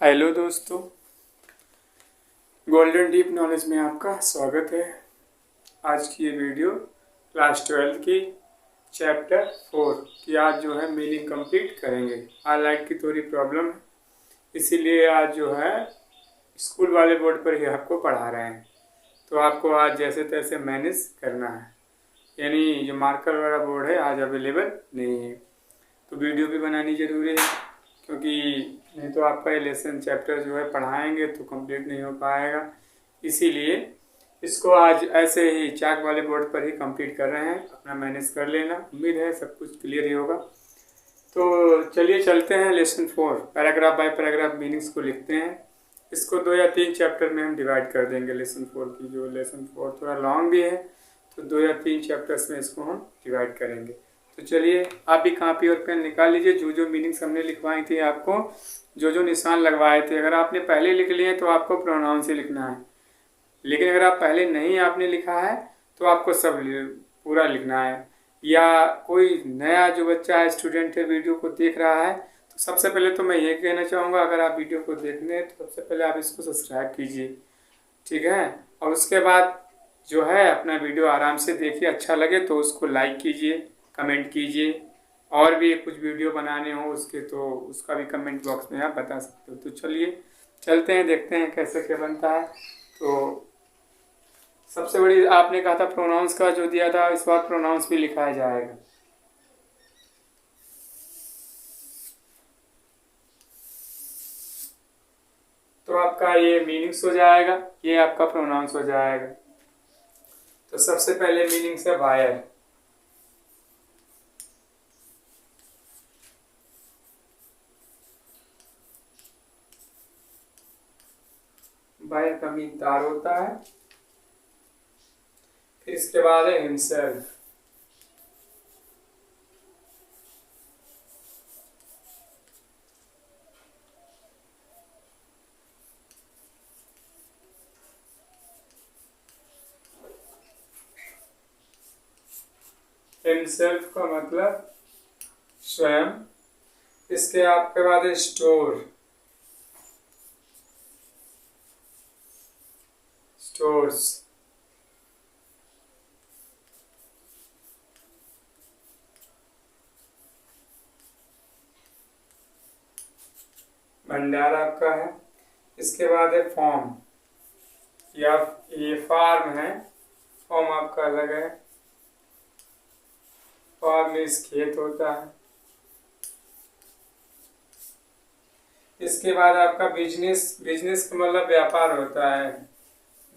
Hello दोस्तों, golden deep knowledge में आपका स्वागत है। आज की ये वीडियो क्लास 12 की चैप्टर 4 की आज जो है मीनिंग कंप्लीट करेंगे। आज लाइट की थोड़ी प्रॉब्लम है, इसीलिए आज जो है स्कूल वाले बोर्ड पर ही आपको पढ़ा रहे हैं, तो आपको आज जैसे तैसे मैनेज करना है। यानी जो मार्कर वाला बोर्ड है आज अवेलेबल नहीं है, तो वीडियो भी बनानी ज़रूरी है, क्योंकि नहीं तो आपका ये लेसन चैप्टर जो है पढ़ाएंगे तो कंप्लीट नहीं हो पाएगा। इसीलिए इसको आज ऐसे ही चाक वाले बोर्ड पर ही कंप्लीट कर रहे हैं। अपना मैनेज कर लेना, उम्मीद है सब कुछ क्लियर ही होगा। तो चलिए चलते हैं lesson 4, paragraph by paragraph meanings को लिखते हैं। इसको 2 या 3 चैप्टर में हम डिवाइड कर देंगे। लेसन 4 की जो लेसन 4 थोड़ा लॉन्ग भी है, तो 2 या 3 चैप्टर्स में इसको हम डिवाइड करेंगे। तो चलिए आप भी कापी और पेन निकाल लीजिए। जो जो मीनिंग्स हमने लिखवाई थी आपको, जो जो निशान लगवाए थे, अगर आपने पहले लिख लिए तो आपको प्रोनाउन से लिखना है, लेकिन अगर आप पहले नहीं आपने लिखा है तो आपको सब पूरा लिखना है। या कोई नया जो बच्चा है, स्टूडेंट है, वीडियो को देख रहा है, तो सबसे पहले तो मैं ये कहना चाहूँगा, अगर आप वीडियो को देखने हैं तो सबसे पहले आप इसको सब्सक्राइब कीजिए, ठीक है। और उसके बाद जो है अपना वीडियो आराम से देखिए, अच्छा लगे तो उसको लाइक कीजिए, कमेंट कीजिए। और भी कुछ वीडियो बनाने हो उसके, तो उसका भी कमेंट बॉक्स में आप बता सकते हो। तो चलिए चलते हैं, देखते हैं कैसे क्या बनता है। तो सबसे बड़ी आपने कहा था प्रोनाउंस का जो दिया था, इस बार प्रोनाउंस भी लिखाया जाएगा। तो आपका ये मीनिंग्स हो जाएगा, ये आपका प्रोनाउंस हो जाएगा। तो सबसे पहले मीनिंग्स है वायर। वायर का मीन तार होता है। फिर इसके बाद है हिमसेल्फ। हिमसेल्फ का मतलब स्वयं। इसके आपके बाद है स्टोर। स्टोर्स। भंडार आपका है। इसके बाद है फॉर्म, या ये फार्म है, फॉर्म आपका अलग है। फार्म मीन्स खेत होता है। इसके बाद आपका बिजनेस। बिजनेस का मतलब व्यापार होता है।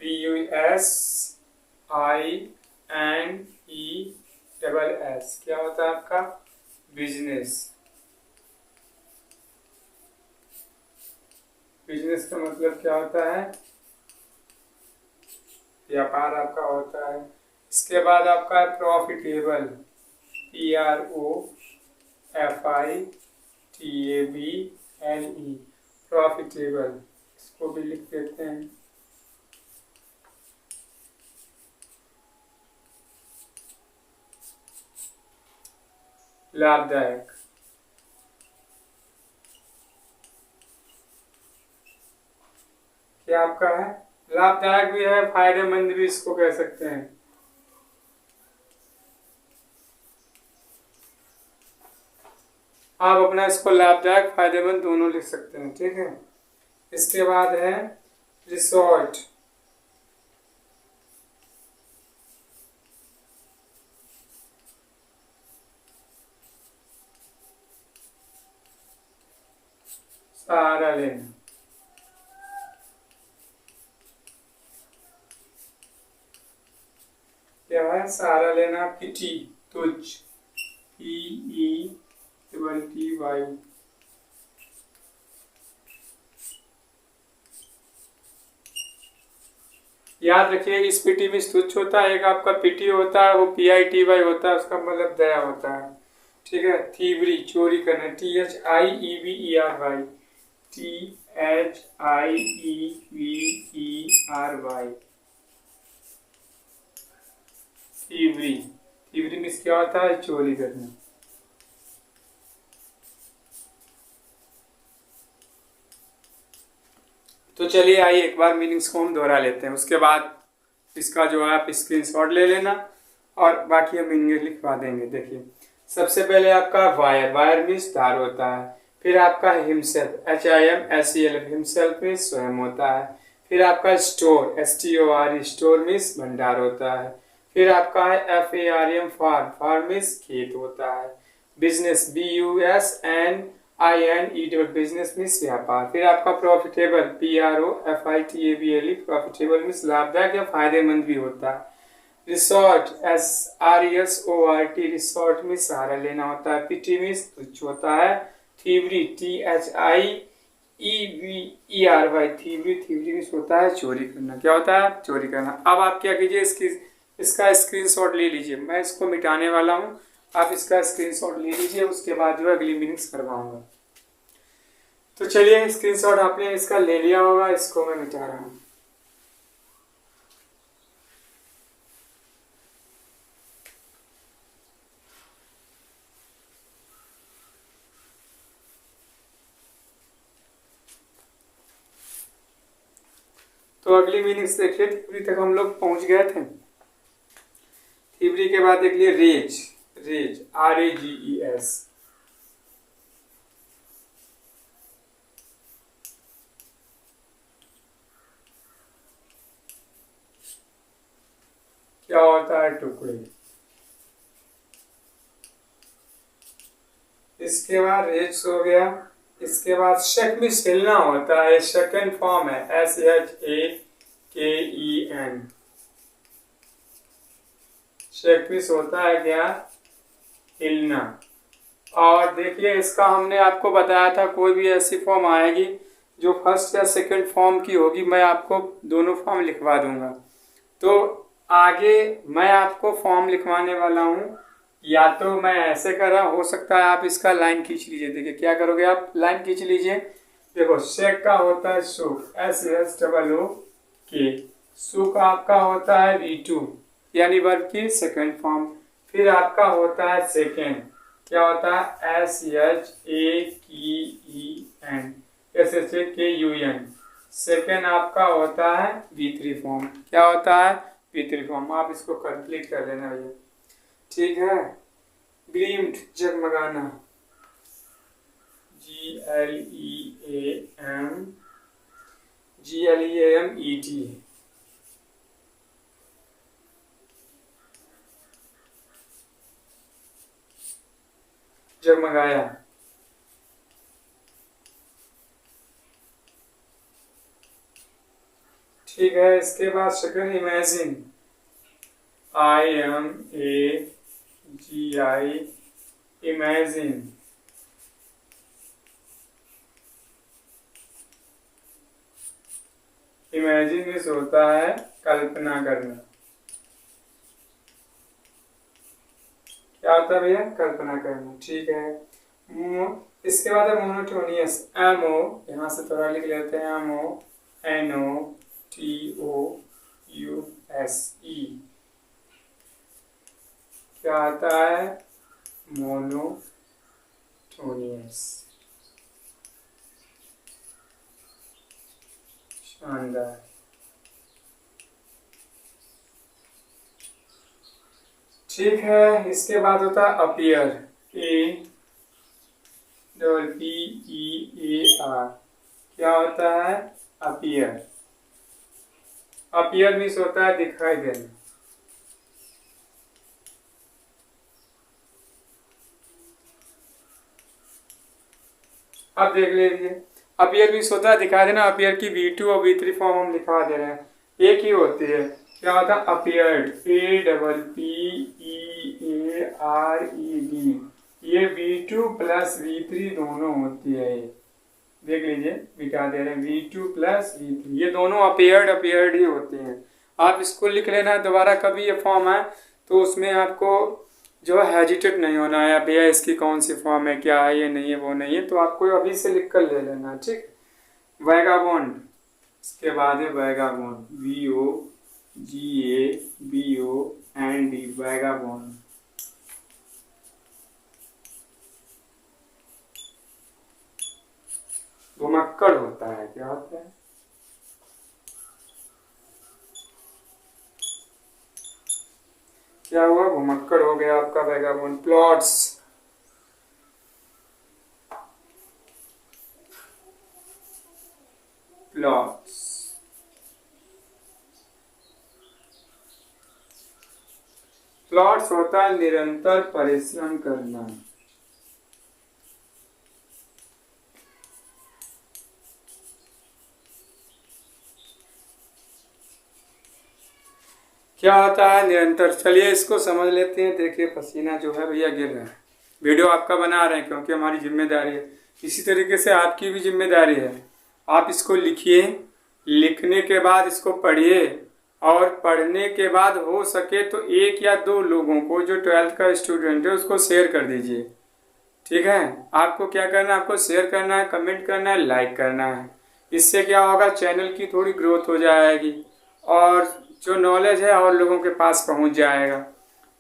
BUSINESS क्या होता है आपका? बिजनेस। बिजनेस का मतलब क्या होता है? व्यापार आपका होता है। इसके बाद आपका है प्रॉफिटेबल। PROFITABLE, profitable. इसको भी लिख देते हैं। लाभदायक। क्या आपका है? लाभदायक भी है, फायदेमंद भी इसको कह सकते हैं। आप अपना इसको लाभदायक फायदेमंद दोनों लिख सकते हैं, ठीक है। इसके बाद है रिसोर्ट। सहारा लेना। क्या है? सहारा लेना। पिटी, तुझ, PETY। याद रखिए, इस पीटी में तुच्छ होता है, एक आपका पीटी होता है, वो PITY होता है, उसका मतलब दया होता है, ठीक है। थीवरी, चोरी करना। THIEVERY, THIEVERY। Thievery. Thievery means क्या होता है? चोरी करना। तो चलिए आइए एक बार मीनिंग्स को हम दोहरा लेते हैं, उसके बाद इसका जो है आप स्क्रीनशॉट ले लेना और बाकी हम मीनिंग लिखवा देंगे। देखिए सबसे पहले आपका वायर, वायर मीन्स तार होता है। फिर आपका हिमसेल्फ, HIMSELF, हिमसेल्फ मीन्स स्वयं होता है। फिर आपका स्टोर, STOR, स्टोर मीन्स भंडार होता है। फिर आपका है FARM, फार्म, फार्म मीन्स खेत होता है। बिजनेस, BUSNINE, बिजनेस मीन्स व्यापार। फिर आपका प्रॉफिटेबल, PROFITABLE, प्रॉफिटेबल मीन्स लाभदायक या फायदेमंद भी होता है। रिसोर्ट, SRESORT, रिसोर्ट में सहारा लेना होता है। पिटी मीन्स तुच्छ होता है। Thievery, THIEVERY, thievery, thievery means होता है चोरी करना। क्या होता है? चोरी करना। अब आप क्या कीजिए, इसका स्क्रीनशॉट ले लीजिए, मैं इसको मिटाने वाला हूँ, आप इसका स्क्रीनशॉट ले लीजिए, उसके बाद जो अगली मीनिंग्स करवाऊंगा। तो चलिए स्क्रीनशॉट आपने इसका ले लिया होगा, इसको मैं मिटा रहा हूँ। तो अगली मीनिंग्स देखिए, थीवरी तक हम लोग पहुंच गए थे। थीवरी के बाद देख लिए रेज, रेज RAGES, क्या होता है? टुकड़े। इसके बाद रेज हो गया। इसके बाद शेक में हिलना होता है, सेकंड फॉर्म है SHAKEN, शेक में होता है क्या? हिलना। और देखिए इसका हमने आपको बताया था, कोई भी ऐसी फॉर्म आएगी जो फर्स्ट या सेकंड फॉर्म की होगी, मैं आपको दोनों फॉर्म लिखवा दूंगा। तो आगे मैं आपको फॉर्म लिखवाने वाला हूँ, या तो मैं ऐसे कर रहा, हो सकता है आप इसका लाइन खींच लीजिए। देखिए क्या करोगे आप, लाइन खींच लीजिए। देखो शेक का होता है सुक, SHOOK, सुक आपका होता है V2 यानी वर्ब की सेकंड फॉर्म। फिर आपका होता है सेकेंड, क्या होता है? SHAKEN, सेकेंड आपका होता है V3 फॉर्म। क्या होता है? V3 form. आप इसको कंप्लीट कर लेना भैया, ठीक है। ग्लीम्ड, जगमगाना, GLEAMET, जगमगाया। ठीक है। इसके बाद second imagine, IMAGI, imagine. Imagine means होता है कल्पना करना। क्या होता है भैया? कल्पना करना, ठीक है। इसके बाद है मोनोटोनियस, MO, यहाँ से थोड़ा लिख लेते हैं, MONOTOUSE, क्या आता है? मोनोटोनियस, शानदार। ठीक है। इसके बाद होता है अपीयर, APPEAR, क्या होता है? अपीयर। अपीयर मीन्स होता है दिखाई देना। अब देख लीजिए, अपीयर मीन्स होता है दिखाई देना। अपीयर की V2 और V3 फॉर्म हम लिखवा दे रहे हैं, एक ही होती है। क्या होता है? अपीयर्ड, APPEARED, ये V2 प्लस V3 दोनों होती है। ये देख लीजिए, बिठा दे रहे हैं V2 प्लस V3, ये दोनों अपीयर्ड ही होते हैं। आप इसको लिख लेना, दोबारा कभी ये फॉर्म है तो उसमें आपको जो है हेजिटेट नहीं होना है, भैया इसकी कौन सी फॉर्म है, क्या है, ये नहीं है, वो नहीं है, तो आपको अभी से लिख कर ले लेना, ठीक। वैगाबॉन्ड, इसके बाद है वैगाबॉन्ड, VOGABOND, वैगाबॉन्ड। घुमक्कड़ होता है, क्या होता है? क्या हुआ, घुमक्कड़ हो गया आपका वैगाबॉन्ड। प्लॉट्स, प्लॉट्स प्लॉट्स होता है निरंतर परिश्रम करना। क्या होता है निरंतर, चलिए इसको समझ लेते हैं। देखिए पसीना जो है भैया गिर रहा है, वीडियो आपका बना रहे हैं क्योंकि हमारी जिम्मेदारी है। इसी तरीके से आपकी भी जिम्मेदारी है, आप इसको लिखिए, लिखने के बाद इसको पढ़िए, और पढ़ने के बाद हो सके तो 1 या 2 लोगों को जो 12th का स्टूडेंट है उसको शेयर कर दीजिए। ठीक है, आपको क्या करना है, आपको शेयर करना है, कमेंट करना है, लाइक करना है। इससे क्या होगा, चैनल की थोड़ी ग्रोथ हो जाएगी और जो नॉलेज है और लोगों के पास पहुंच जाएगा।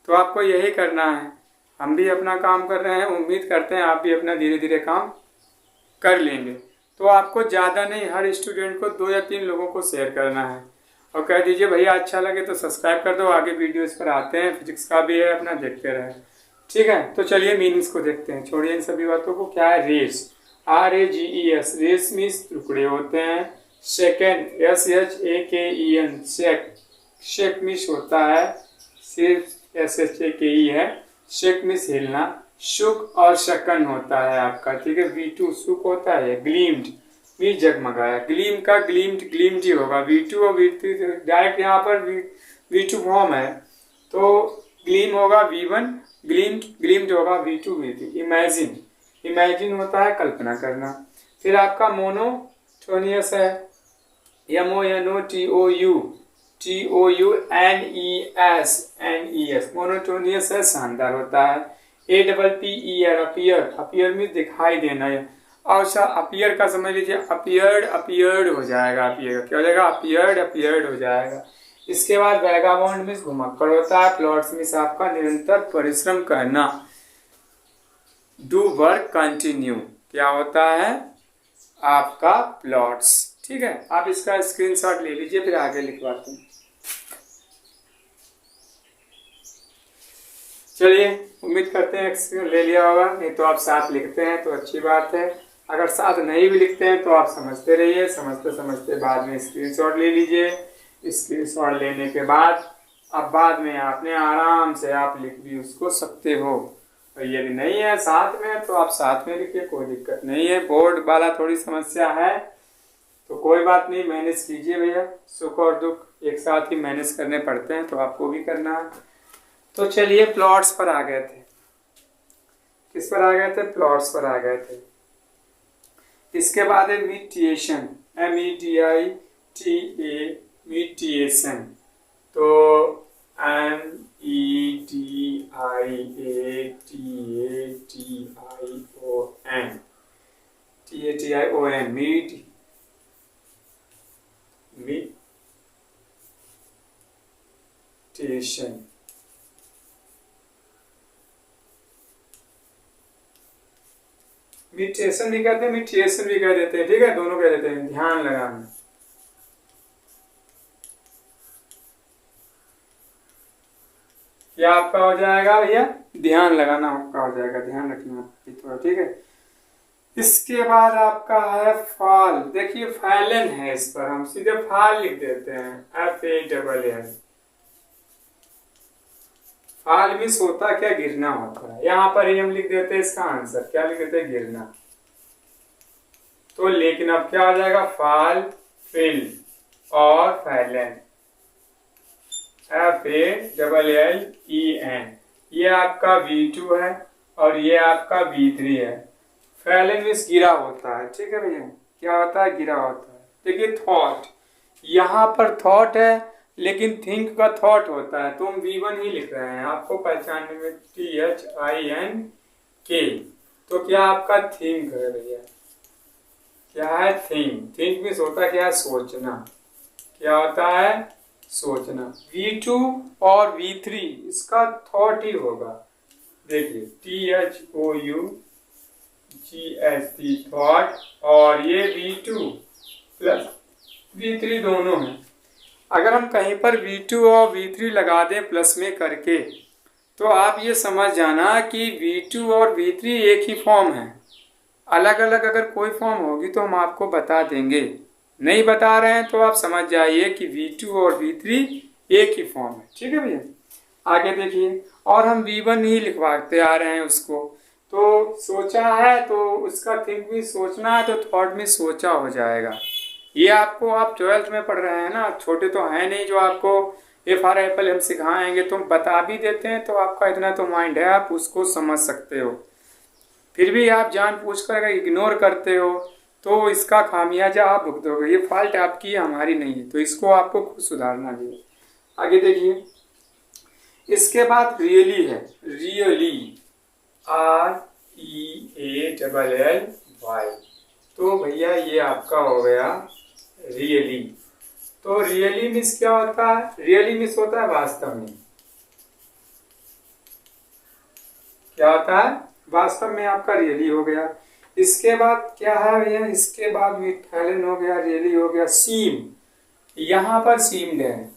तो आपको यही करना है। हम भी अपना काम कर रहे हैं, उम्मीद करते हैं आप भी अपना धीरे धीरे काम कर लेंगे। तो आपको ज़्यादा नहीं, हर स्टूडेंट को 2 या 3 लोगों को शेयर करना है और कह दीजिए भैया अच्छा लगे तो सब्सक्राइब कर दो, आगे वीडियो इस पर आते हैं, फिजिक्स का भी है, अपना देखते रहें। ठीक है, तो चलिए मीनिंग्स को देखते हैं, छोड़िए इन सभी बातों को। क्या है रेस, RAGES, रेस मीन्स टुकड़े होते हैं। Second, SHAKEN, shake, shake means होता है, सिर्फ SHAKE है, शेक मीन्स हिलना। शुक और शकन होता है आपका, ठीक है। V2 शुक होता है। ग्लीम्ड मीन्स जगमगाया, ग्लीम का ग्लीम्ड ग्लीम्ड ही होगा। V2 और V3 डायरेक्ट यहाँ पर V2 फॉर्म है तो ग्लीम होगा V1, ग्लीम्ड ग्लीम्ड होगा V2 V3। इमेजिन, इमेजिन होता है कल्पना करना। फिर आपका मोनोटोनियस है, MONOTOUNES, मोनोटोनियस है, शानदार होता है। APPER, अपीयर, अपीयर में दिखाई देना है। और अपीयर का समझ लीजिए, अपीयर्ड अपीयर्ड हो जाएगा, अपीयर क्या हो जाएगा, अपीयर्ड अपीयर्ड हो जाएगा। इसके बाद वैगाबॉन्ड मीन्स घुमक्कड़ होता है। प्लॉट्स मीन्स आपका निरंतर परिश्रम करना। डू वर्क कंटिन्यू क्या होता है आपका प्लॉट्स। ठीक है, आप इसका स्क्रीनशॉट ले लीजिए, फिर आगे लिखवाते हैं। चलिए, उम्मीद करते हैं एक्सक्रीन ले लिया होगा, नहीं तो आप साथ लिखते हैं तो अच्छी बात है। अगर साथ नहीं भी लिखते हैं तो आप समझते रहिए, समझते समझते बाद में स्क्रीनशॉट ले लीजिए। स्क्रीनशॉट लेने के बाद अब बाद में आपने आराम से आप लिख भी उसको सकते हो। और यदि नहीं है साथ में तो आप साथ में लिखिए, कोई दिक्कत नहीं है। बोर्ड वाला थोड़ी समस्या है तो कोई बात नहीं, मैनेज कीजिए भैया। सुख और दुख एक साथ ही मैनेज करने पड़ते हैं, तो आपको भी करना है। तो चलिए प्लॉट्स पर आ गए थे। किस पर आ गए थे, प्लॉट्स पर आ गए थे। इसके बाद है मीटिएशन, MEDITA, मीटिएशन। तो MEDIATATION, मीटिएशन। मीटिएशन भी कहते हैं, मीटिएशन भी कह देते हैं, ठीक है, दोनों कह देते हैं। ध्यान लगाना, क्या आपका हो जाएगा भैया, ध्यान लगाना आपका हो जाएगा, ध्यान रखना थोड़ा, ठीक है। इसके बाद आपका है फॉल। देखिए फैलन है, इस पर हम सीधे फॉल लिख देते हैं, FALL। फॉल मीन्स होता क्या, गिरना होता है। यहाँ पर ही हम लिख देते हैं इसका आंसर, क्या लिख देते हैं, गिरना। तो लेकिन अब क्या हो जाएगा, फॉल, फिल और फैलन, FALLEN। ये आपका V2 है और ये आपका V3 है। फैलन मीन्स गिरा होता है, ठीक है भैया, क्या होता है, गिरा होता है। देखिए थॉट, यहाँ पर थॉट है लेकिन थिंक का थॉट होता है, तो हम V1 ही लिख रहे हैं, आपको पहचानने में THINK। तो क्या आपका थिंक है भैया, क्या है, थिंक। थिंक मीन्स होता है क्या है, सोचना, क्या होता है, सोचना। V2 और V3 इसका थॉट ही होगा। देखिए THOUGHT थॉट, और ये V2 प्लस V3 दोनों हैं। अगर हम कहीं पर V2 और V3 लगा दें प्लस में करके, तो आप ये समझ जाना कि V2 और V3 एक ही फॉर्म है। अलग अलग अगर कोई फॉर्म होगी तो हम आपको बता देंगे, नहीं बता रहे हैं तो आप समझ जाइए कि V2 और V3 एक ही फॉर्म है। ठीक है भैया, आगे देखिए। और हम V1 ही लिखवाते आ रहे हैं उसको, तो सोचा है तो उसका थिंक भी सोचना है, तो थॉट में सोचा हो जाएगा। ये आपको, आप 12th में पढ़ रहे हैं ना, छोटे तो हैं नहीं जो आपको ए फॉर एप्पल हम सिखाएंगे, तो बता भी देते हैं तो आपका इतना तो माइंड है, आप उसको समझ सकते हो। फिर भी आप जानबूझकर अगर इग्नोर करते हो तो इसका खामियाजा आप भुगतोगे। ये फॉल्ट आपकी है, हमारी नहीं है, तो इसको आपको खुद सुधारना भी है। आगे देखिए, इसके बाद रियली है, रियली REALLY। तो भैया ये आपका हो गया रियली। तो रियली मीन्स क्या होता है? रियली मीन्स होता है वास्तव में। क्या होता है? वास्तव में आपका रियली हो गया। इसके बाद क्या है भैया? इसके बाद मिथाइलिन हो गया, रियली हो गया, सीम। यहाँ पर सीम्ड है।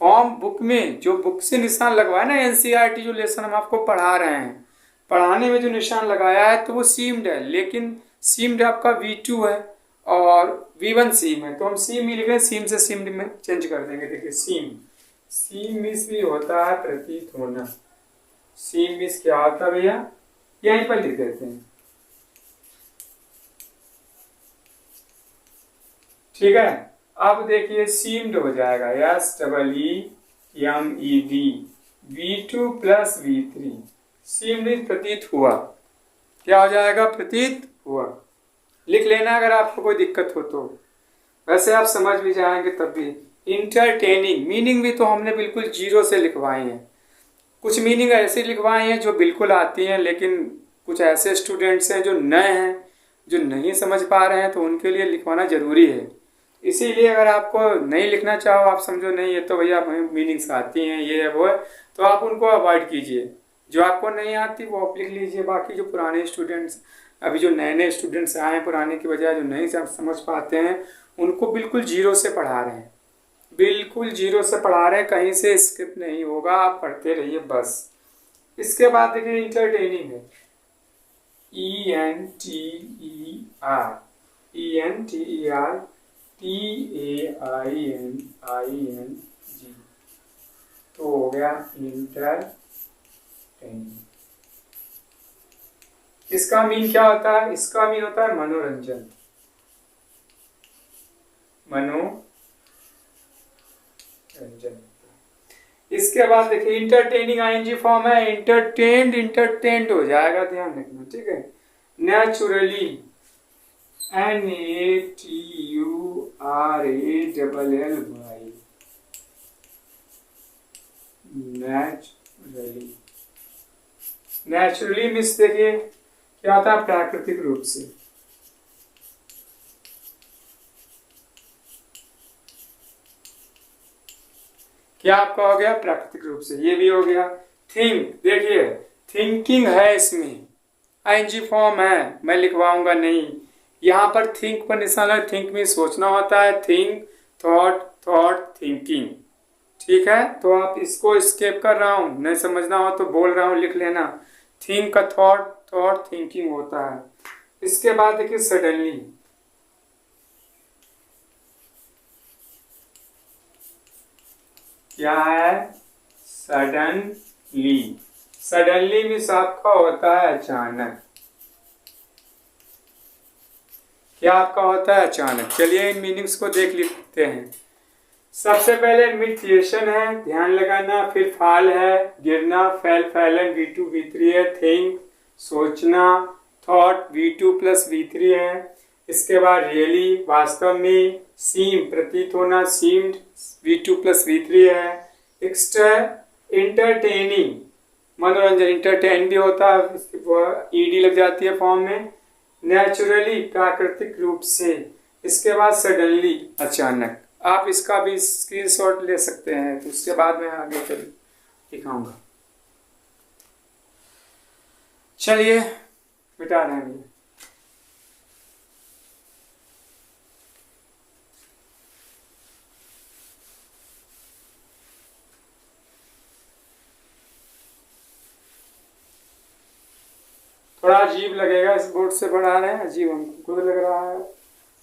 फॉर्म बुक में जो बुक से निशान लगवाया ना, एनसीईआरटी जो लेसन हम आपको पढ़ा रहे हैं, पढ़ाने में जो निशान लगाया है तो वो सीम्ड है, लेकिन सीम्ड आपका V2 है और V1 सीम है, तो हम सीम ही लिख रहे हैं, सीम से सीम्ड में चेंज कर देंगे। देखिए सीम, सीम मीन्स भी होता है प्रतीत होना। सीम मीन्स क्या होता है भैया? यहीं पर लिख देते हैं। ठीक है, अब देखिए सीम्ड हो जाएगा SEEMED, V2 plus V3। Seemed प्रतीत हुआ। क्या हो जाएगा? प्रतीत हुआ। लिख लेना अगर आपको कोई दिक्कत हो तो, वैसे आप समझ भी जाएंगे तब भी। इंटरटेनिंग, मीनिंग भी तो हमने बिल्कुल जीरो से लिखवाई है। कुछ मीनिंग ऐसे लिखवाई हैं जो बिल्कुल आती हैं, लेकिन कुछ ऐसे स्टूडेंट्स हैं जो नए हैं, जो नहीं समझ पा रहे हैं, तो उनके लिए लिखवाना जरूरी है। इसीलिए अगर आपको नहीं लिखना चाहो, आप समझो नहीं ये तो भैया मीनिंग्स आती हैं, ये है वो है, तो आप उनको अवॉइड कीजिए। जो आपको नहीं आती वो आप लिख लीजिए। बाकी जो पुराने स्टूडेंट्स, अभी जो नए नए स्टूडेंट्स आए हैं पुराने की बजाय, जो नहीं समझ पाते हैं, उनको बिल्कुल जीरो से पढ़ा रहे हैं, बिल्कुल जीरो से पढ़ा रहे हैं, कहीं से स्किप नहीं होगा, आप पढ़ते रहिए बस। इसके बाद देखिए इंटरटेनिंग है, ENTERTAINING, तो हो गया इंटरटेनिंग। इसका मीन क्या होता है? इसका मीन होता है मनोरंजन, मनोरंजन। इसके बाद देखिए इंटरटेनिंग ING फॉर्म है, इंटरटेन्ड इंटरटेन्ड हो जाएगा, ध्यान रखना। ठीक है, naturally NATURALLY, naturally. Naturally means देखिए क्या होता है? प्राकृतिक रूप से। क्या आपका हो गया? प्राकृतिक रूप से, ये भी हो गया। थिंक, देखिए थिंकिंग है, इसमें ING फॉर्म है, मैं लिखवाऊंगा नहीं। यहाँ पर थिंक पर निशान है, थिंक में सोचना होता है, थिंक, थॉट, थॉट, थिंकिंग। ठीक है, तो आप इसको स्केप कर रहा हूँ, नहीं समझना हो तो बोल रहा हूँ, लिख लेना। थिंक का थॉट, थॉट थिंकिंग होता है। इसके बाद देखिए सडनली, क्या है? सडनली। सडनली मीन्स आपका होता है अचानक। क्या आपका होता है? अचानक। चलिए इन मीनिंग्स को देख लेते हैं। सबसे पहले मिथिएशन है, ध्यान लगाना। फिर फाल है, गिरना, फैल, फैलन, V2 V3 है। थिंक, सोचना, थॉट, V2 प्लस V3 है। इसके बाद रियली, वास्तव में। सीम, प्रतीत होना, सीम्ड, V2 प्लस V3 है। इंटरटेनिंग, मनोरंजन, इंटरटेन भी होता है, ED लग जाती है फॉर्म में। नेचुरली, प्राकृतिक रूप से। इसके बाद सडनली, अचानक। आप इसका भी स्क्रीनशॉट ले सकते हैं, तो उसके बाद मैं आगे चल दिखाऊंगा। चलिए मिटा रहे हैं। थोड़ा अजीब लगेगा, इस बोर्ड से पढ़ा रहे हैं, अजीब हमको खुद लग रहा है।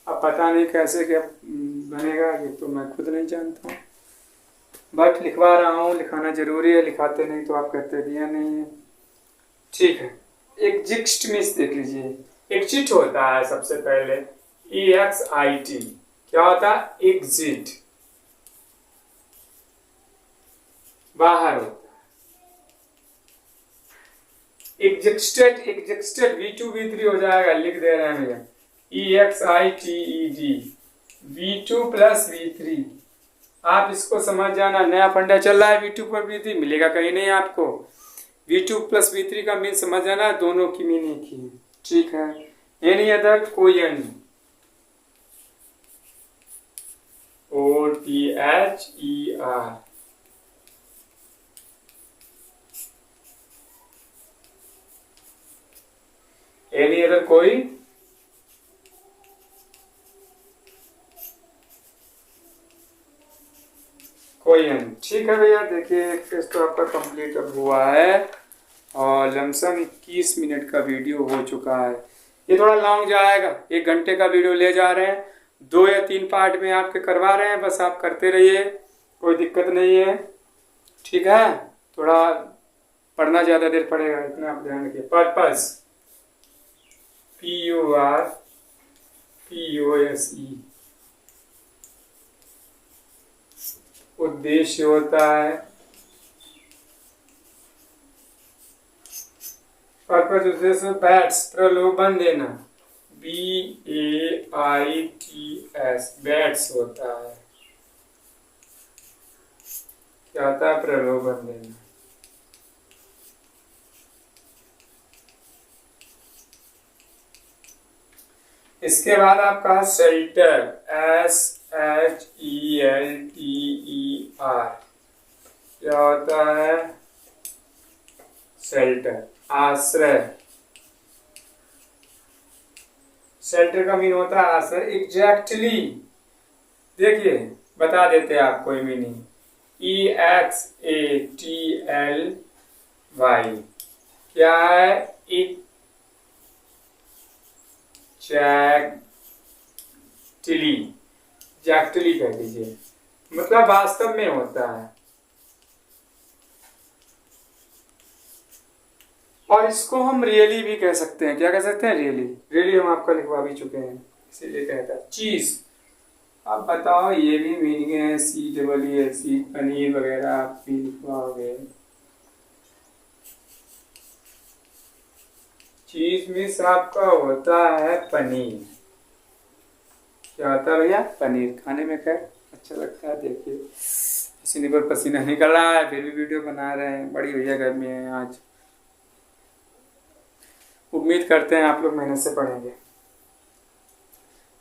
अब पता नहीं कैसे क्या बनेगा, ये तो मैं खुद नहीं जानता हूँ, बट लिखवा रहा हूँ, लिखाना जरूरी है, लिखाते नहीं तो आप कहते दिया नहीं है। ठीक है, एग्जिस्ट मिस देख लीजिए। एग्जिट होता है सबसे पहले EXIT, क्या होता है? एग्जिट, बाहर होता है। एग्जिस्टेड V2 V3 हो जाएगा, लिख दे रहे हैं भैया, EXITED V2 प्लस V3। आप इसको समझ जाना, नया फंडा चल रहा है, V2 पर V3 मिलेगा कहीं नहीं आपको। V2 प्लस V3 का मीन समझ जाना, दोनों की मीन एक ही है। ठीक है, एनी अदर, कोई अन्य, OTHER, एनी अदर, कोई अन्य। ठीक है भैया, देखिए टेस्ट तो आपका कंप्लीट अब हुआ है और लमसम 21 मिनट का वीडियो हो चुका है। ये थोड़ा लॉन्ग जाएगा, 1 घंटे का वीडियो ले जा रहे हैं, 2 या 3 पार्ट में आपके करवा रहे हैं, बस आप करते रहिए, कोई दिक्कत नहीं है। ठीक है, थोड़ा पढ़ना ज़्यादा देर पड़ेगा, इतना आप ध्यान रखिए। पर्पस PURPOSE, उद्देश्य होता है। पर्पस उद्देश्य, बैट्स, प्रलोभन देना, BAITS, बैट्स होता है, क्या होता है? प्रलोभन देना। इसके बाद आपका शेल्टर, SHELTER, क्या होता है? शेल्टर, आश्रय। शेल्टर का मीन होता है आश्रय। एग्जैक्टली देखिए, बता देते हैं आपको मीनिंग, EXATLY, क्या है? एग्जैक्टली कह दीजिए, मतलब वास्तव में होता है। और इसको हम रियली भी कह सकते हैं। क्या कह सकते हैं? रियली हम आपका लिखवा भी चुके हैं, इसीलिए कहता है। चीज, आप बताओ, ये भी मीनिंग है, CEES, पनीर वगैरह आप भी लिखवाओगे। चीज मिस आपका होता है पनीर। क्या होता है भैया? पनीर। खाने में खैर अच्छा लगता है। देखिए पसीने पर पसीना निकल रहा है, फिर भी वीडियो बना रहे हैं। बड़ी भैया गर्मी है आज, उम्मीद करते हैं आप लोग मेहनत से पढ़ेंगे।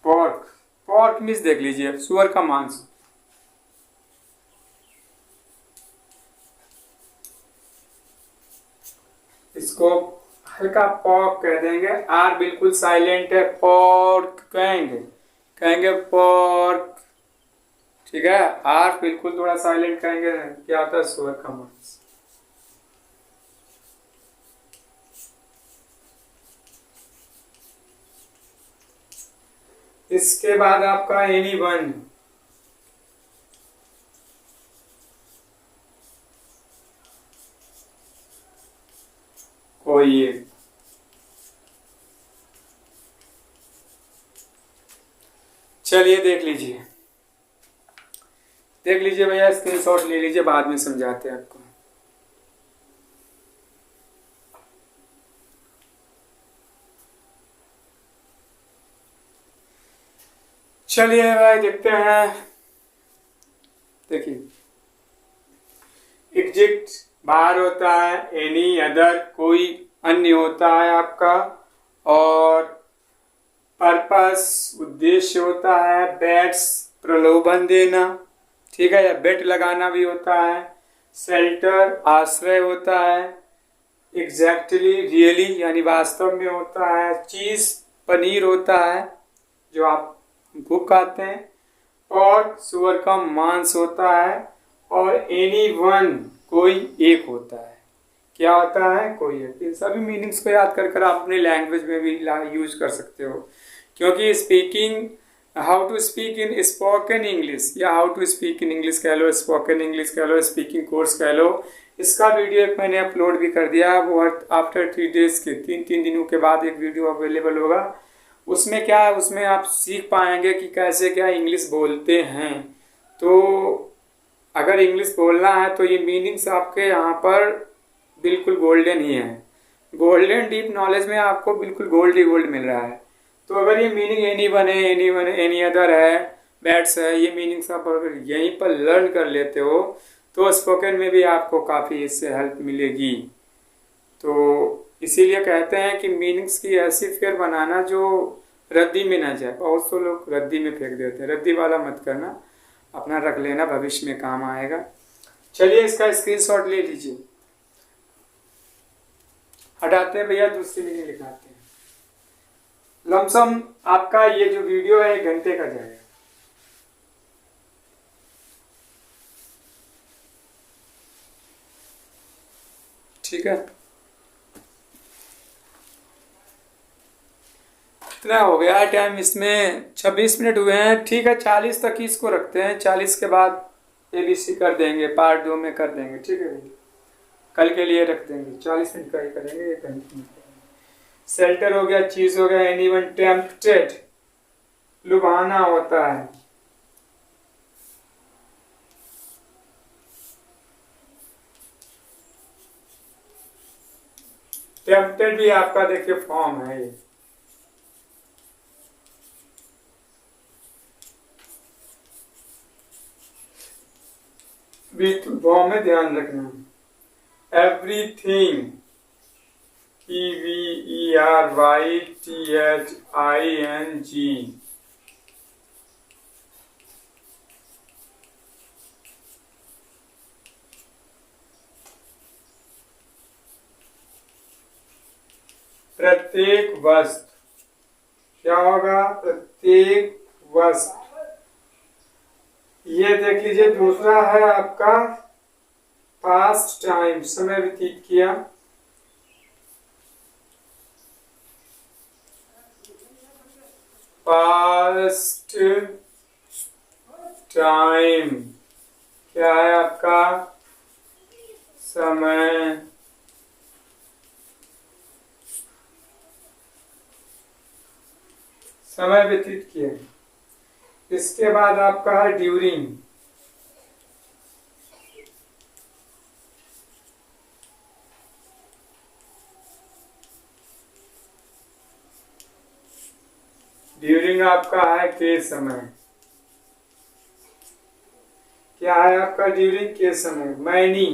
पोर्क मिस देख लीजिए, सुअर का मांस। इसको हल्का पॉक कह देंगे, आर बिल्कुल साइलेंट है, पोर्क कहेंगे पोर्क। ठीक है, आर बिल्कुल थोड़ा साइलेंट कहेंगे। क्या होता है? सुअर का मांस। इसके बाद आपका एनीवन, कोई एक। चलिए देख लीजिए भैया, स्क्रीनशॉट ले लीजिए, बाद में समझाते हैं आपको। चलिए भाई देखते हैं। देखिए, एग्जिट बाहर होता है, एनी अदर कोई अन्य होता है आपका, और पर्पस उद्देश्य होता है, बैट्स प्रलोभन देना, ठीक है, या बेट लगाना भी होता है, शेल्टर आश्रय होता है, एग्जैक्टली रियली यानी वास्तव में होता है, चीज पनीर होता है जो आप भूख खाते हैं, और सुअर का मांस होता है, और एनी वन कोई एक होता है। क्या होता है, कोई है। इन सभी मीनिंग्स को याद कर कर आप अपनी लैंग्वेज में भी यूज कर सकते हो, क्योंकि speaking, how to speak in spoken English या how to speak in English कह लो, स्पोकन इंग्लिश कह लो, स्पीकिंग कोर्स कह लो, इसका वीडियो एक मैंने अपलोड भी कर दिया। वो आफ्टर 3 डेज के 3 दिनों के बाद एक वीडियो अवेलेबल होगा। उसमें क्या है, उसमें आप सीख पाएंगे कि कैसे क्या इंग्लिश बोलते हैं। तो अगर इंग्लिश बोलना है तो ये मीनिंग्स आपके यहाँ पर बिल्कुल गोल्डन ही है। गोल्डन डीप नॉलेज में आपको बिल्कुल गोल्ड ही गोल्ड मिल रहा है। तो अगर ये मीनिंग एनी वन है, एनी अदर है, बैट्स है, ये मीनिंग्स आप अगर यहीं पर लर्न कर लेते हो तो स्पोकन में भी आपको काफ़ी इससे हेल्प मिलेगी। तो इसीलिए कहते हैं कि मीनिंग्स की ऐसी फेयर बनाना जो रद्दी में ना जाए। बहुत से लोग रद्दी में फेंक देते हैं, रद्दी वाला मत करना, अपना रख लेना, भविष्य में काम आएगा। चलिए इसका स्क्रीनशॉट ले लीजिए। हटाते हैं भैया, दूसरी मीनिंग लिखाते हैं। लमसम आपका ये जो वीडियो है 1 घंटे का जाएगा। ठीक है, इतना हो गया टाइम, इसमें 26 मिनट हुए हैं। ठीक है, 40 तक इसको रखते हैं। 40 के बाद ABC कर देंगे, पार्ट 2 में कर देंगे। ठीक है, कल के लिए रख देंगे। 40 मिनट का ही करेंगे, 1 घंटे। शेल्टर हो गया, चीज हो गया, एनीवन टेम्प्टेड, लुभाना होता है। टेम्प्टेड भी आपका देखिए फॉर्म है ये। फॉर्म में ध्यान रखना। एवरीथिंग, EVERYTHING, प्रत्येक वस्तु, क्या होगा, प्रत्येक वस्तु। ये देख लीजिए, दूसरा है आपका पास्ट टाइम, समय व्यतीत किया। पास्ट टाइम क्या है आपका, समय व्यतीत किया। इसके बाद आपका है ड्यूरिंग, ड्यूरिंग आपका है के समय। क्या है आपका ड्यूरिंग के समय। मैनी,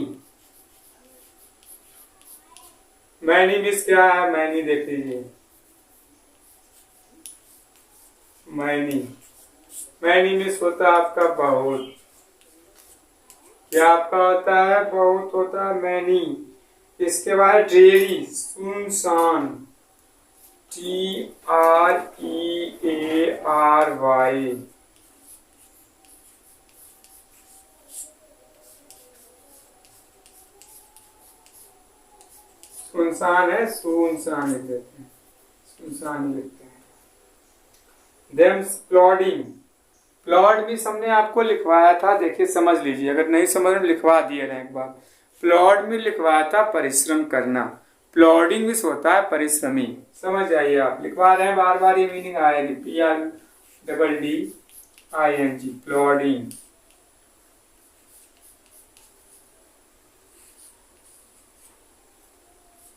मैनी मिस क्या है, मैनी देख लीजिए। मैनी मिस होता है आपका बहुत। क्या आपका होता है, बहुत होता है मैनी। इसके बाद ड्रेरी, सुनसान, TREARY, सुनसान है, सुनसान लिख देते हैं, सुनसान लिखते हैं। प्लॉडिंग, प्लॉट भी हमने आपको लिखवाया था, देखिए समझ लीजिए, अगर नहीं समझ में लिखवा दिए ना एक बार। प्लॉट में लिखवाया था परिश्रम करना, प्लॉडिंग भी होता है परिश्रमी। समझ आइए, आप लिखवा रहे हैं बार बार, ये मीनिंग आएगी। PLODDING, प्लॉडिंग।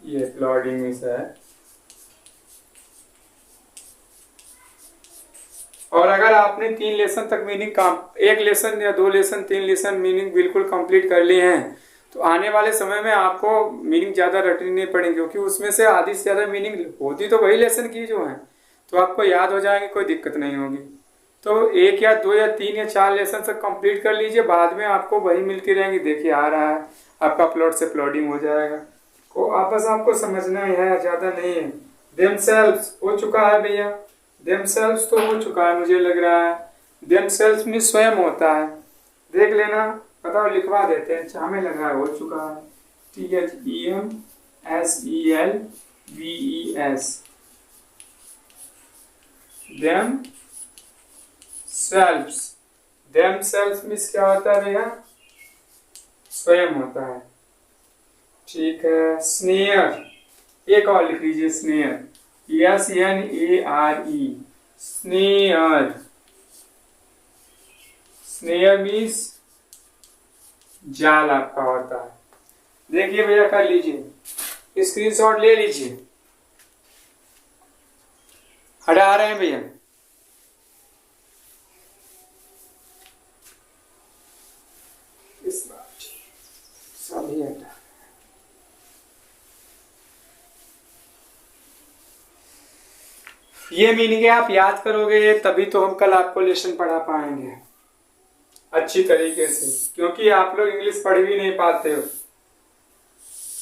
ये प्लॉडिंग में से है। और अगर आपने 3 लेसन तक मीनिंग काम, 1 लेसन या 2 लेसन 3 लेसन मीनिंग बिल्कुल कंप्लीट कर लिए हैं, तो आने वाले समय में आपको मीनिंग ज़्यादा रटनी नहीं पड़ेगी, क्योंकि उसमें से आधी से ज़्यादा मीनिंग होती तो वही लेसन की जो है, तो आपको याद हो जाएंगे, कोई दिक्कत नहीं होगी। तो 1 या 2 या 3 या 4 लेसन तक कंप्लीट कर लीजिए, बाद में आपको वही मिलती रहेंगी। देखिए आ रहा है आपका प्लॉट से प्लॉटिंग हो जाएगा। तो आपस आपको समझना है, ज़्यादा नहीं है। देमसेल्व्स हो चुका है भैया, देमसेल्व्स तो हो चुका है मुझे लग रहा है। देमसेल्व्स में स्वयं होता है, देख लेना, बताओ लिखवा देते हैं। हमें लग रहा है हो चुका है। THEMSELVES, themselves। themselves मीन्स क्या होता है भैया? स्वयं होता है। ठीक है। स्नेयर, एक और लिख लीजिए, snare, SNARE, snare. Snare means जाल आपका होता है। देखिए भैया, कर लीजिए, स्क्रीनशॉट ले लीजिए। हटा रहे हैं भैया। इस बार सभी हटा। ये मीनिंग है, आप याद करोगे तभी तो हम कल आपको लेसन पढ़ा पाएंगे अच्छी तरीके से, क्योंकि आप लोग इंग्लिश पढ़ भी नहीं पाते हो।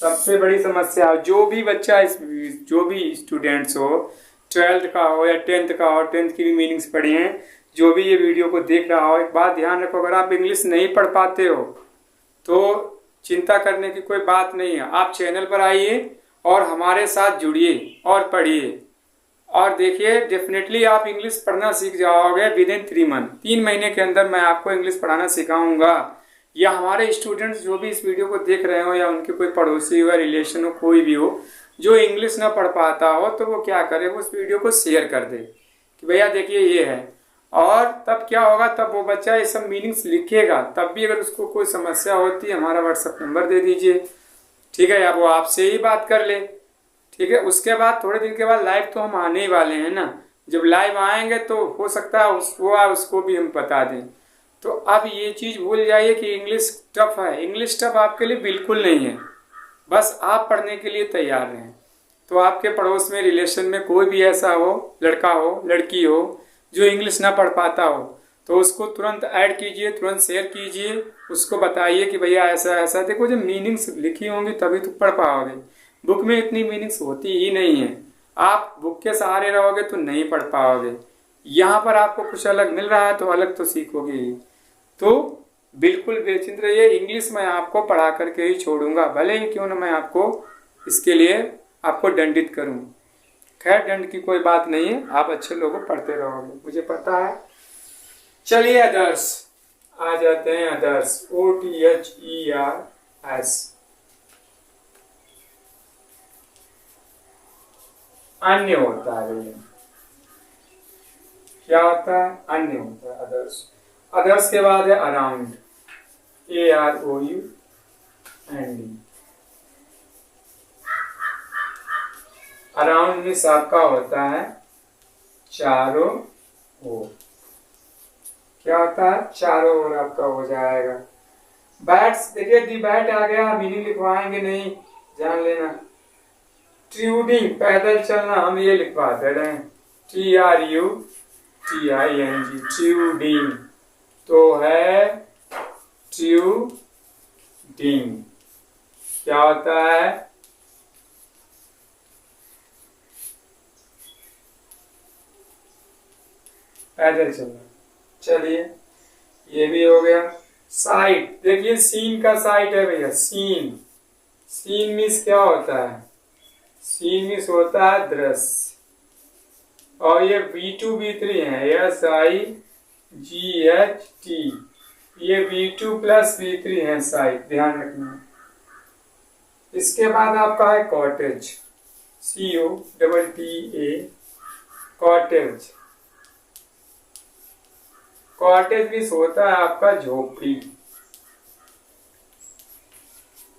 सबसे बड़ी समस्या, जो भी बच्चा जो भी स्टूडेंट्स हो, 12th का हो या 10th का हो, 10th की भी मीनिंग्स पढ़ी हैं, जो भी ये वीडियो को देख रहा हो, एक बात ध्यान रखो, अगर आप इंग्लिश नहीं पढ़ पाते हो तो चिंता करने की कोई बात नहीं है। आप चैनल पर आइए और हमारे साथ जुड़िए और पढ़िए, और देखिए डेफिनेटली आप इंग्लिश पढ़ना सीख जाओगे विदिन 3 मंथ। 3 महीने के अंदर मैं आपको इंग्लिश पढ़ाना सिखाऊंगा। या हमारे स्टूडेंट्स जो भी इस वीडियो को देख रहे हो, या उनके कोई पड़ोसी हो, रिलेशन हो, कोई भी हो जो इंग्लिश ना पढ़ पाता हो, तो वो क्या करे, वो उस वीडियो को शेयर कर दे कि भैया देखिए ये है। और तब क्या होगा, तब वो बच्चा ये सब मीनिंग्स लिखेगा। तब भी अगर उसको कोई समस्या होती है, हमारा व्हाट्सएप नंबर दे दीजिए, ठीक है, या वो आपसे ही बात कर ले, ठीक है। उसके बाद थोड़े दिन के बाद लाइव तो हम आने ही वाले हैं ना। जब लाइव आएंगे तो हो सकता है उसको भी हम बता दें। तो अब ये चीज़ भूल जाइए कि इंग्लिश टफ है। इंग्लिश टफ आपके लिए बिल्कुल नहीं है, बस आप पढ़ने के लिए तैयार रहें। तो आपके पड़ोस में, रिलेशन में कोई भी ऐसा हो, लड़का हो, लड़की हो, जो इंग्लिश ना पढ़ पाता हो, तो उसको तुरंत ऐड कीजिए, तुरंत शेयर कीजिए, उसको बताइए कि भैया ऐसा ऐसा। देखो, जब मीनिंग्स लिखी होंगी तभी तो पढ़ पाओगे। बुक में इतनी मीनिंग्स होती ही नहीं है। आप बुक के सहारे रहोगे तो नहीं पढ़ पाओगे। यहाँ पर आपको कुछ अलग मिल रहा है तो अलग तो सीखोगे ही। तो बिल्कुल बेचिंत रहिए, इंग्लिश मैं आपको पढ़ा करके ही छोड़ूंगा, भले ही क्यों ना मैं आपको इसके लिए आपको दंडित करूं। खैर, दंड की कोई बात नहीं है, आप अच्छे लोगों पढ़ते रहोगे, मुझे पता है। चलिए अदर्स आ जाते हैं। अदर्स, OTHERS, अन्य होता है भैया। क्या होता है? अन्य होता है, अदर्स। अदर्स के बाद है अराउंड, AROUND। अराउंड मीन्स आपका होता है चारों ओर। क्या होता है? चारों ओर आपका हो जाएगा। बैट्स, देखिए दी बैट आ गया, मीनिंग लिखवाएंगे नहीं, जान लेना। ट्यूडिंग, पैदल चलना, हम ये लिखवा दे रहे हैं, TRUTING, ट्यूडिंग। तो है ट्यूडिंग। क्या होता है? पैदल चलना। चलिए, ये भी हो गया। साइट, देखिए सीन का साइट है भैया, सीन। सीन मीन्स क्या होता है? सीन मीन्स होता है दृश्य। और ये V2 V3 है, SIGHT, ये V2 प्लस V3 है साइट, ध्यान रखना। इसके बाद आपका है cottage, COTTA, cottage. Cottage means होता है आपका झोपड़ी।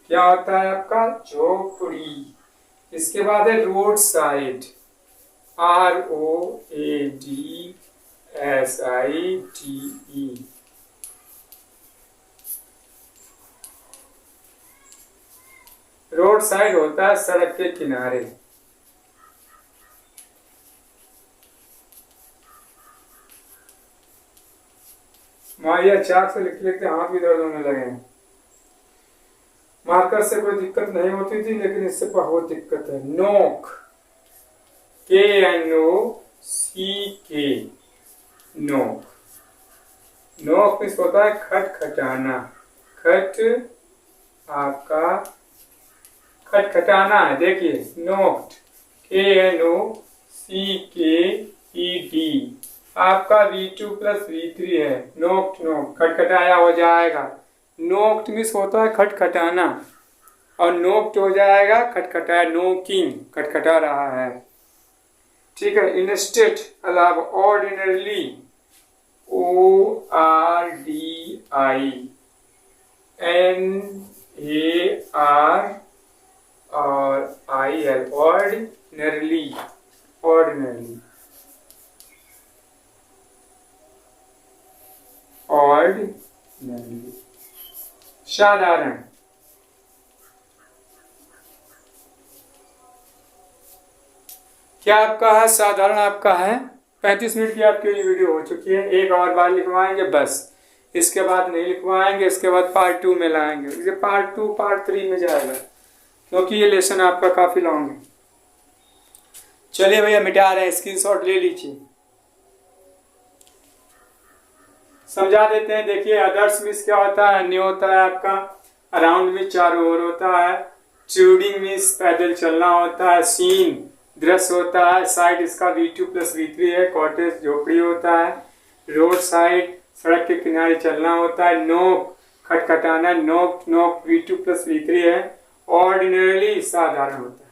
क्या होता है आपका? झोपड़ी। इसके बाद है road side, ROADSITE। Road side होता है सड़क के किनारे। माया चाक से लिखते लिखते हाथ भी दर्द होने लगे हैं। मार्कर से कोई दिक्कत नहीं होती थी, लेकिन इससे बहुत दिक्कत है। नोक, KNOCK, नोक। नोक मीन्स होता है खटखटाना। खट आपका खटखटाना है, देखिए नोक्ड, KNOCKED, आपका V2 प्लस V3 है, नोक्ड नोक्ड, खटखटाया हो जाएगा। नोक्ड मिस होता है खटखटाना, और नोक्ड हो जाएगा खटखटाया, नोकिंग, खटखटा रहा है। ठीक है। इंस्टेड अलावा, ऑर्डिनरली, ORDINAR और IL, ऑर्डिनरली, ऑर्डिनरली, ऑर्डिनरली, साधारण। क्या आपका है? साधारण आपका है। 35 मिनट की आपकी ये वीडियो हो चुकी है। एक और बार लिखवाएंगे बस, इसके बाद नहीं लिखवाएंगे, इसके बाद पार्ट 2 में लाएंगे। इसे पार्ट 2 पार्ट 3 में जाएगा, क्योंकि ये लेसन आपका काफ़ी लॉन्ग है। चलिए भैया मिटा रहे हैं, स्क्रीनशॉट ले लीजिए, समझा देते हैं। देखिए अदर्स मीन्स क्या होता है? न्यू होता है आपका, अराउंड मीन्स चारों ओर होता है, ट्यूडिंग मीन्स पैदल चलना होता है, सीन दृश्य होता है, साइड इसका V2 प्लस V3 है, कॉटेज झोपड़ी होता है, रोड साइड सड़क के किनारे चलना होता है, नोक खटखटाना, नोक नोक V2 प्लस V3 है, ऑर्डिनरली साधारण होता है।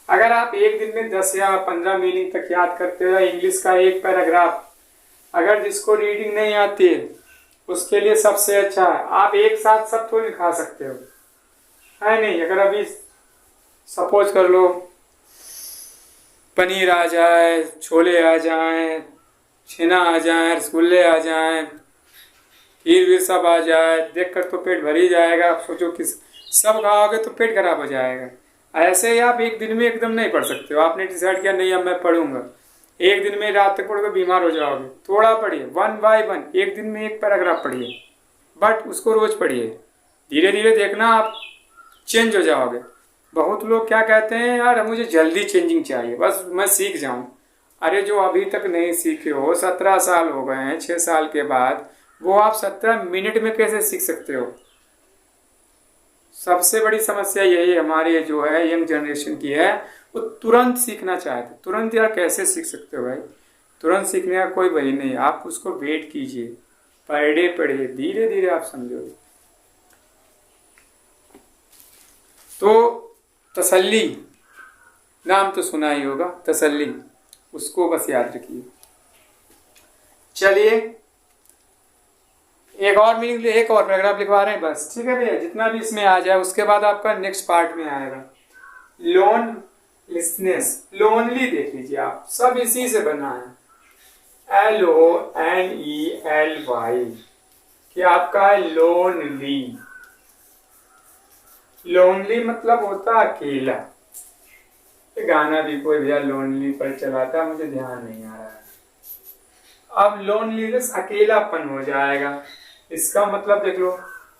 अगर आप एक दिन में 10 या 15 मीनिंग तक याद करते हो, इंग्लिश का एक पैराग्राफ, अगर जिसको रीडिंग नहीं आती है उसके लिए सबसे अच्छा है। आप एक साथ सब तो लिखा सकते हो, है नहीं? अगर अभी सपोज कर लो पनीर आ जाए, छोले आ जाए, छेना आ जाए, रसगुल्ले आ जाए, खीर भी सब आ जाए, देखकर तो पेट भर ही जाएगा। आप सोचो कि सब खाओगे तो पेट खराब हो जाएगा। ऐसे ही आप एक दिन में एकदम नहीं पढ़ सकते हो। आपने डिसाइड किया नहीं अब मैं पढ़ूंगा, एक दिन में रात तक पढ़ोगे बीमार हो जाओगे। थोड़ा पढ़िए, 1 बाय 1, एक दिन में एक पैराग्राफ पढ़िए, बट उसको रोज पढ़िए। धीरे धीरे देखना आप चेंज हो जाओगे। बहुत लोग क्या कहते हैं, यार मुझे जल्दी चेंजिंग चाहिए, बस मैं सीख जाऊं। अरे जो अभी तक नहीं सीखे हो, 17 साल हो गए हैं, 6 साल के बाद, वो आप 17 मिनट में कैसे सीख सकते हो? सबसे बड़ी समस्या यही हमारी जो है यंग जनरेशन की है, वो तुरंत सीखना चाहते। तुरंत यार कैसे सीख सकते हो भाई? तुरंत सीखने का कोई वही नहीं, आप उसको वेट कीजिए, पर डे पढ़िए, धीरे धीरे आप समझोगे। तो तसल्ली नाम तो सुना ही होगा, तसल्ली, उसको बस याद रखिए। चलिए एक और मीनिंग, एक और पैराग्राफ लिखवा रहे हैं बस, ठीक है भैया? जितना भी इसमें आ जाए, उसके बाद आपका नेक्स्ट पार्ट में आएगा लोनलीनेस, लोनली देख लीजिए आप, सब इसी से बना है, LONELY, कि आपका है लोनली। लोनली मतलब होता अकेला। ये गाना भी कोई भैया लोनली पर चलाता, मुझे ध्यान नहीं आ रहा है। अब लोनलीनेस अकेलापन हो जाएगा। इसका मतलब देख लो,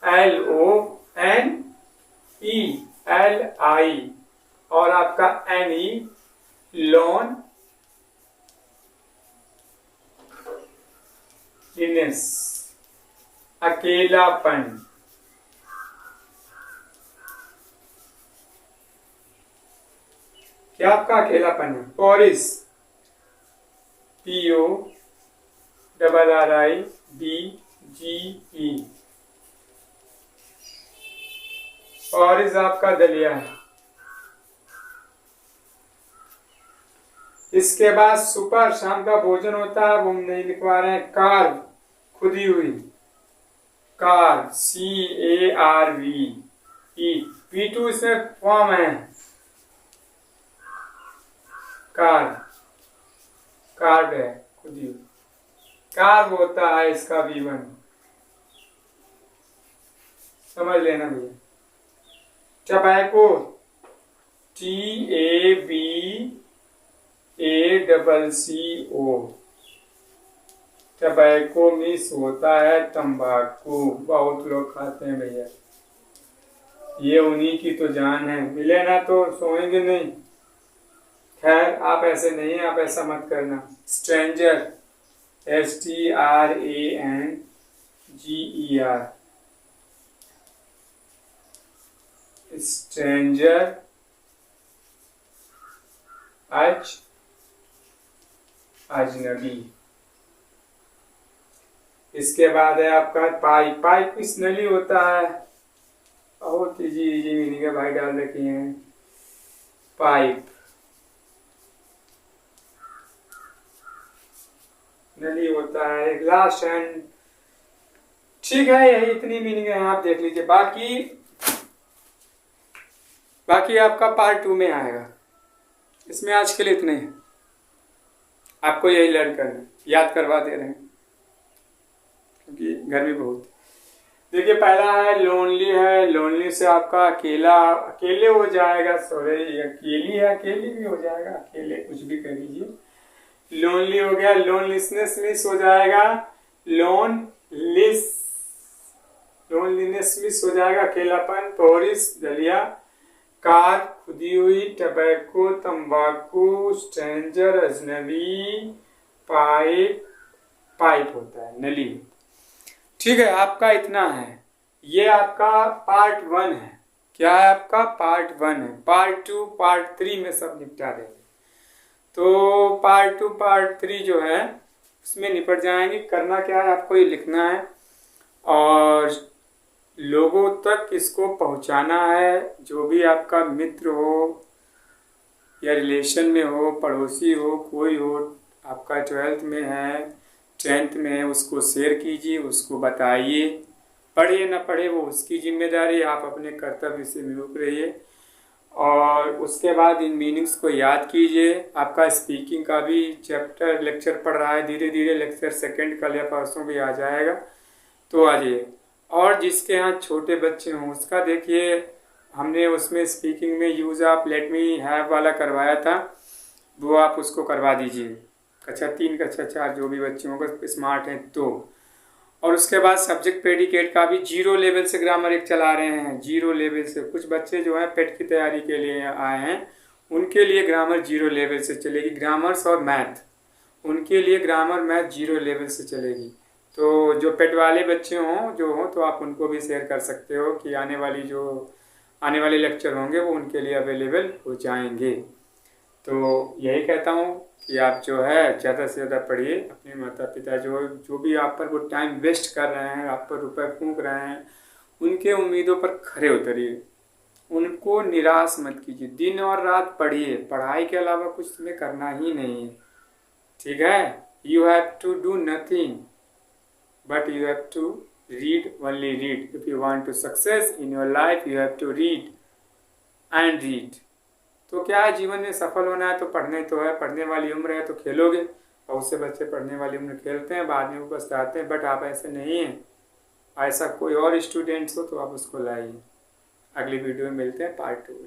LONELI और आपका NE, लोन लिनेस, अकेलापन। क्या आपका अकेलापन है? पॉरिस, PORRIDGE, पॉरिस आपका दलिया है। इसके बाद सुपर, शाम का भोजन होता है, वो हम नहीं लिखवा रहे हैं। कार्ब, खुदी हुई, कार्ब, CARVE, P2 इसमें फॉर्म है, कार्ब, कार्ब है, खुदी हुई, कार्ब होता है इसका V1, समझ लेना भैया। टबैको, TABACCO, टबैको मिस होता है तंबाकू। बहुत लोग खाते हैं भैया, ये उन्हीं की तो जान है, मिले ना तो सोएंगे नहीं। खैर आप ऐसे नहीं, आप ऐसा मत करना। स्ट्रेंजर, STRANGER, स्ट्रेंजर, अजनबी। इसके बाद है आपका पाइप। पाइप किस नली होता है, बहुत इजी मीनिंग है भाई, डाल रखी है पाइप, नली होता है। लास्ट एंड ठीक है, यही इतनी मीनिंग है, आप देख लीजिए। बाकी आपका पार्ट 2 में आएगा। इसमें आज के लिए इतने ही, आपको यही लर्न करना है, याद करवा दे रहे हैं क्योंकि गर्मी बहुत। देखिए पहला है लोनली है, लोनली से आपका अकेले हो जाएगा, सॉरी अकेली है, अकेली भी हो जाएगा, अकेले कुछ भी कर लीजिए। लोनली हो गया, लोनलिसनेस मिस हो जाएगा, लोनलीनेस मिस हो जाएगा, अकेलापन। पोरिस दलिया, कार खुदी हुई, टबैको तंबाकू, स्ट्रेंजर अजनबी, पाइप होता है, नली। ठीक है, आपका इतना है, ये आपका पार्ट 1 है। क्या है आपका पार्ट 1 है। पार्ट 2 पार्ट 3 में सब निपटा देंगे। तो पार्ट 2 पार्ट 3 जो है उसमें निपट जाएंगे। करना क्या है, आपको ये लिखना है और लोगों तक इसको पहुंचाना है। जो भी आपका मित्र हो या रिलेशन में हो, पड़ोसी हो, कोई हो, आपका 12th में है, 10th में है, उसको शेयर कीजिए, उसको बताइए। पढ़े ना पढ़े वो उसकी जिम्मेदारी, आप अपने कर्तव्य से विमुख रहिए। और उसके बाद इन मीनिंग्स को याद कीजिए। आपका स्पीकिंग का भी लेक्चर पढ़ रहा है, धीरे धीरे लेक्चर सेकंड कल या परसों भी आ जाएगा, तो आ जाइए। और जिसके यहाँ छोटे बच्चे हों उसका देखिए, हमने उसमें स्पीकिंग में use of let me have वाला करवाया था, वो आप उसको करवा दीजिए। कक्षा 3 कक्षा 4 जो भी बच्चे होंगे स्मार्ट हैं तो। और उसके बाद सब्जेक्ट प्रेडिकेट का भी 0 लेवल से ग्रामर एक चला रहे हैं, 0 लेवल से। कुछ बच्चे जो हैं पेट की तैयारी के लिए आए हैं, उनके लिए ग्रामर 0 लेवल से चलेगी। ग्रामर्स और मैथ, उनके लिए ग्रामर मैथ 0 लेवल से चलेगी। तो जो पेट वाले बच्चे हों तो आप उनको भी शेयर कर सकते हो कि आने वाले लेक्चर होंगे वो उनके लिए अवेलेबल हो जाएंगे। तो यही कहता हूँ कि आप जो है ज़्यादा से ज़्यादा पढ़िए। अपने माता पिता जो भी आप पर वो टाइम वेस्ट कर रहे हैं, आप पर रुपए फूंक रहे हैं, उनके उम्मीदों पर खरे उतरिए, उनको निराश मत कीजिए। दिन और रात पढ़िए, पढ़ाई के अलावा कुछ तुम्हें करना ही नहीं है, ठीक है। You have to do nothing but you have to read, only read. If you want to success in your life you have to read and read. तो क्या है, जीवन में सफल होना है तो पढ़ने तो है। पढ़ने वाली उम्र है तो खेलोगे, बहुत से बच्चे पढ़ने वाली उम्र खेलते हैं, बाद में वो पछताते हैं, बट आप ऐसे नहीं हैं। ऐसा कोई और स्टूडेंट्स हो तो आप उसको लाइए। अगली वीडियो में मिलते हैं पार्ट 2।